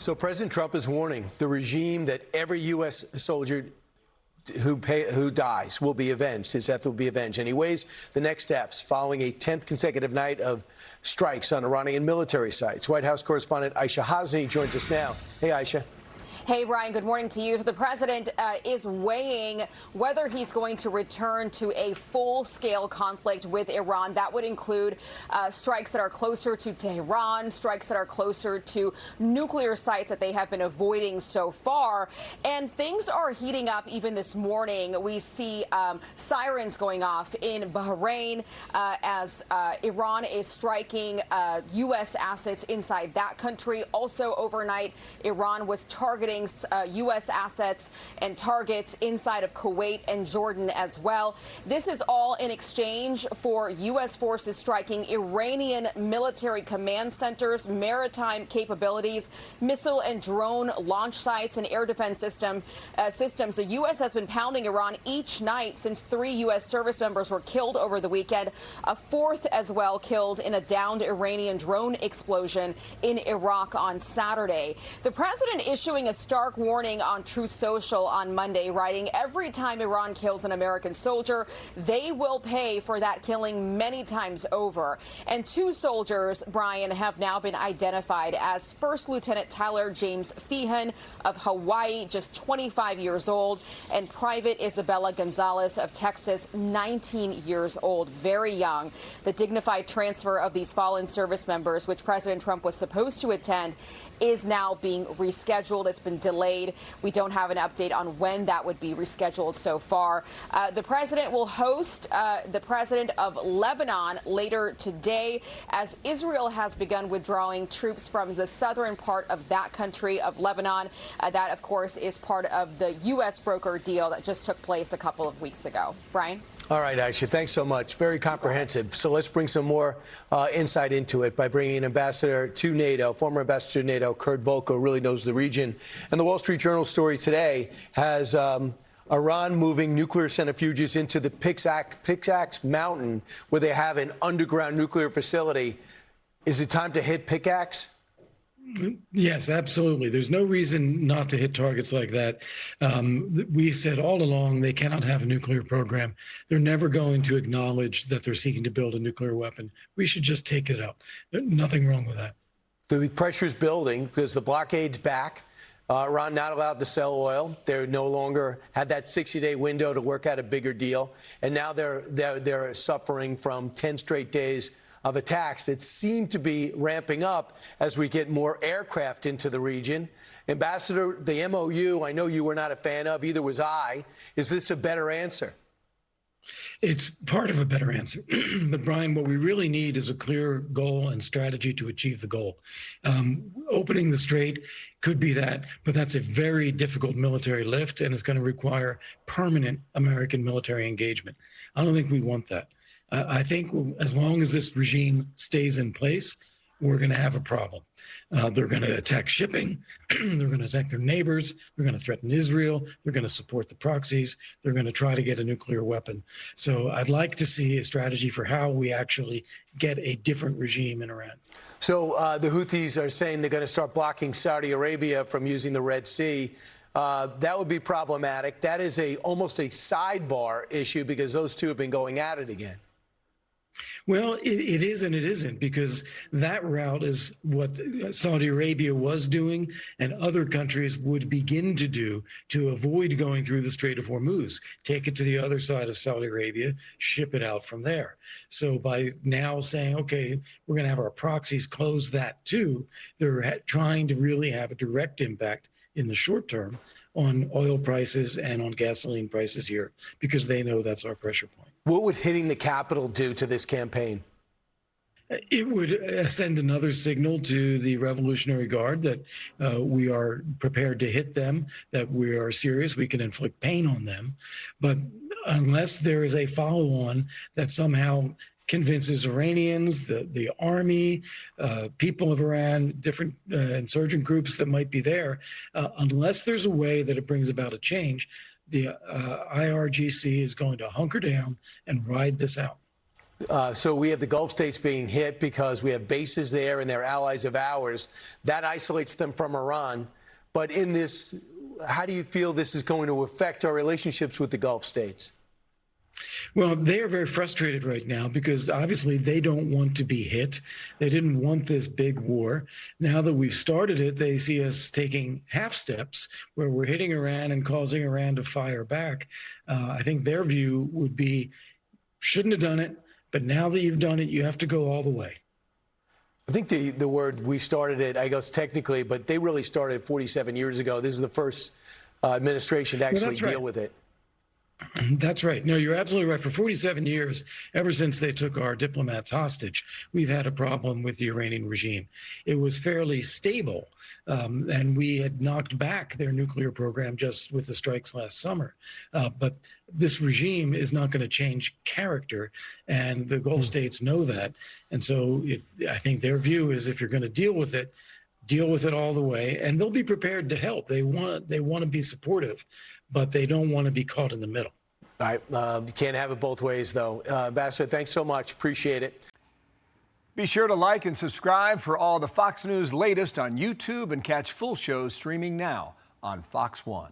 So President Trump is warning the regime that every U.S. soldier who dies will be avenged. His death will be avenged. And he weighs the next steps following a 10th consecutive night of strikes on Iranian military sites. White House correspondent Aishah Hasnie joins us now. Hey, Aishah. Hey, Brian, good morning to you. The president is weighing whether he's going to return to a full-scale conflict with Iran. That would include strikes that are closer to Tehran, strikes that are closer to nuclear sites that they have been avoiding so far. And things are heating up even this morning. We see sirens going off in Bahrain as Iran is striking U.S. assets inside that country. Also overnight, Iran was targeting U.S. assets and targets inside of Kuwait and Jordan as well. This is all in exchange for U.S. forces striking Iranian military command centers, maritime capabilities, missile and drone launch sites, and air defense systems. The U.S. has been pounding Iran each night since 3 U.S. service members were killed over the weekend. A fourth as well killed in a downed Iranian drone explosion in Iraq on Saturday. The president issuing a stark warning on Truth Social on Monday, writing, "Every time Iran kills an American soldier, they will pay for that killing many times over." And 2 soldiers, Brian, have now been identified as First Lieutenant Tyler James Feehan of Hawaii, just 25 years old, and Private Isabella Gonzalez of Texas, 19 years old, very young. The dignified transfer of these fallen service members, which President Trump was supposed to attend, is now being rescheduled. It's been delayed. We don't have an update on when that would be rescheduled so far. The president will host the president of Lebanon later today, as Israel has begun withdrawing troops from the southern part of that country of Lebanon. That, of course, is part of the U.S. broker deal that just took place a couple of weeks ago. Brian? All right, Aishah, thanks so much. Very comprehensive. So let's bring some more insight into it by bringing an ambassador to NATO, former ambassador to NATO, Volker, really knows the region. And the Wall Street Journal story today has Iran moving nuclear centrifuges into the Pickaxe Mountain, where they have an underground nuclear facility. Is it time to hit Pickaxe? Yes, absolutely. There's no reason not to hit targets like that. We said all along they cannot have a nuclear program. They're never going to acknowledge that they're seeking to build a nuclear weapon. We should just take it out. There's nothing wrong with that. The pressure's building because the blockade's back. Iran not allowed to sell oil. They no longer had that 60-day window to work out a bigger deal. And now they're suffering from 10 straight days of attacks that seem to be ramping up as we get more aircraft into the region. Ambassador, the MOU, I know you were not a fan of, either was I. Is this a better answer? It's part of a better answer. But, Brian, what we really need is a clear goal and strategy to achieve the goal. Opening the strait could be that, but that's a very difficult military lift, and it's going to require permanent American military engagement. I don't think we want that. I think as long as this regime stays in place, we're going to have a problem. They're going to attack shipping. They're going to attack their neighbors. They're going to threaten Israel. They're going to support the proxies. They're going to try to get a nuclear weapon. So I'd like to see a strategy for how we actually get a different regime in Iran. So the Houthis are saying they're going to start blocking Saudi Arabia from using the Red Sea. That would be problematic. That is almost a sidebar issue because those two have been going at it again. Well, it is and it isn't, because that route is what Saudi Arabia was doing and other countries would begin to do to avoid going through the Strait of Hormuz. Take it to the other side of Saudi Arabia, ship it out from there. So by now saying, OK, we're going to have our proxies close that too, they're trying to really have a direct impact in the short term on oil prices and on gasoline prices here, because they know that's our pressure point. What would hitting the Capitol do to this campaign? It would send another signal to the Revolutionary Guard that we are prepared to hit them, that we are serious, we can inflict pain on them. But unless there is a follow-on that somehow convinces Iranians, the army, people of Iran, different insurgent groups that might be there, unless there's a way that it brings about a change, the IRGC is going to hunker down and ride this out. So we have the Gulf states being hit because we have bases there and they're allies of ours. That isolates them from Iran. But in this, how do you feel this is going to affect our relationships with the Gulf states? Well, they are very frustrated right now because obviously they don't want to be hit. They didn't want this big war. Now that we've started it, they see us taking half steps where we're hitting Iran and causing Iran to fire back. I think their view would be, shouldn't have done it, but now that you've done it, you have to go all the way. I think the word we started it, I guess technically, but they really started 47 years ago. This is the first administration to actually deal with it. That's right. No, you're absolutely right. For 47 years, ever since they took our diplomats hostage, we've had a problem with the Iranian regime. It was fairly stable, and we had knocked back their nuclear program just with the strikes last summer. But this regime is not going to change character, and the Gulf states know that. And so I think their view is if you're going to deal with it all the way, and they'll be prepared to help. They want to be supportive, but they don't want to be caught in the middle. All right. You can't have it both ways, though. Ambassador, thanks so much. Appreciate it. Be sure to like and subscribe for all the Fox News latest on YouTube and catch full shows streaming now on Fox One.